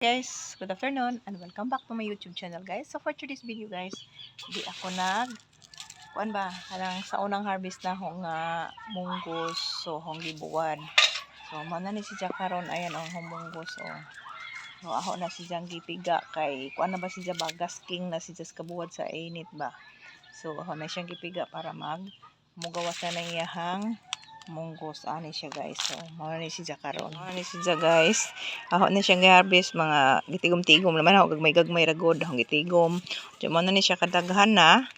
Guys, good afternoon and welcome back to my YouTube channel guys. So for today's video guys, di ako kuan ba, halang sa unang harvest na hong munggos, so hong gibuwad. So mao na ni si karon ayan hong munggos So ako na si Jang gipiga kay kuan na ba si ba gasking na si kabuwad sa init ba. So ako na siyang gipiga para mugawas na ng iyahang munggos ani siya guys. So mao ni siya karon. Mao ni siya guys. Ako na siyang gi-harvest mga gitigom-tigom naman ako gagmay ra gud akong gitigom. Di mao na ni siya kadaghan na.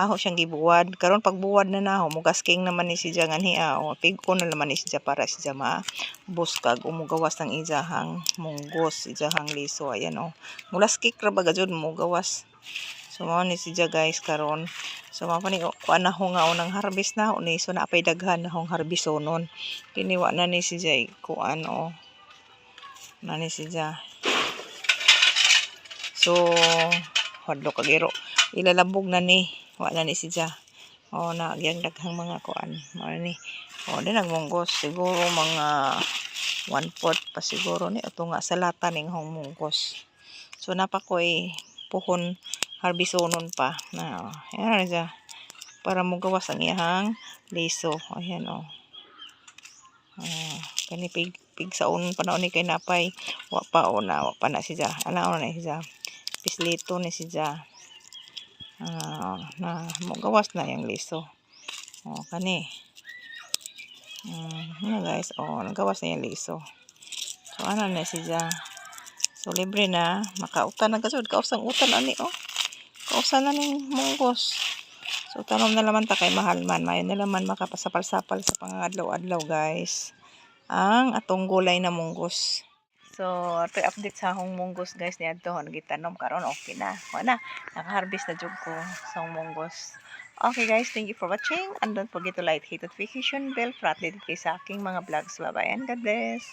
Ako siyang gibuwad. Karon pagbuwad na ako mugasking naman ni siya nganhi pigko na naman ni siya para siya buskag umugawas ng izahang munggos, izahang liso ayan Mulaskik ra ba gajud mugawas. So mao ni siya guys karon. So mao pa ni kuan na ho nga unang harvest na ni so napay daghan na hong harbisonon. Kini wa na ni siya kuan na ni siya. So hadlo kagiro ilalabog na ni wa na ni siya. Na gyang daghang mga kuan mao ni. Di nagmunggos siguro mga 1/4 pa siguro ni ato nga sa lata ning hong munggos. So napakoy puhon harbisonon pa na ayan siya para mugawas ang iyahang liso ayan kani pig saon panahon ni kay napay wa pa na siya na siya pislito ni siya na mugawas na yung liso kani guys nagawas na yung liso so ano na siya so libre na makautan na gasod kausang utan ani kausan na ning munggos. So tanom na naman ta kay mahal man. Mayon na naman makapasapal-sapal sa pangadlaw-adlaw guys. Ang atong gulay na munggos. So ito update sa hong munggos guys ni adtohon gitanom karon okay na. Wala naka-harvest na jud ko sa munggos. Okay guys, thank you for watching and don't forget to like, hit notification bell para updated kayo sa aking mga vlogs. Bye bye and God bless.